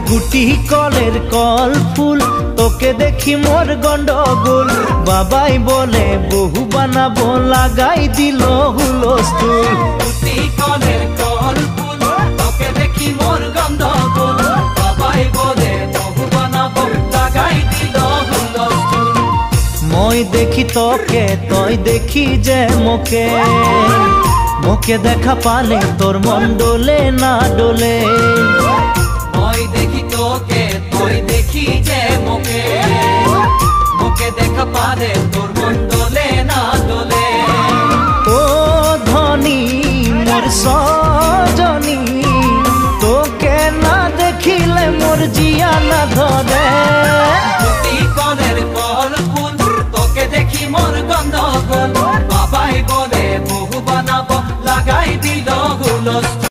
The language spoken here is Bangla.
গুটি কলের কল ফুল তোকে দেখি মোর গন্ডগোল বাবাই বলে বহু বানাবো লাগাই দিল হুলস্থুল গুটি কলের কল ফুল তোকে দেখি মোর গন্ডগোল বাবাই বলে বহু বানাবো লাগাই দিল হুলস্থুল মই দেখি তোকে তই দেখি যে মোকে মোকে দেখা পালে তোর মন ডোলে না ডোলে মই দেখি তোকে তুই দেখি যে মোকে মোকে দেখা পালে তোর মন ডোলে না ডোলে ও ধনী মোর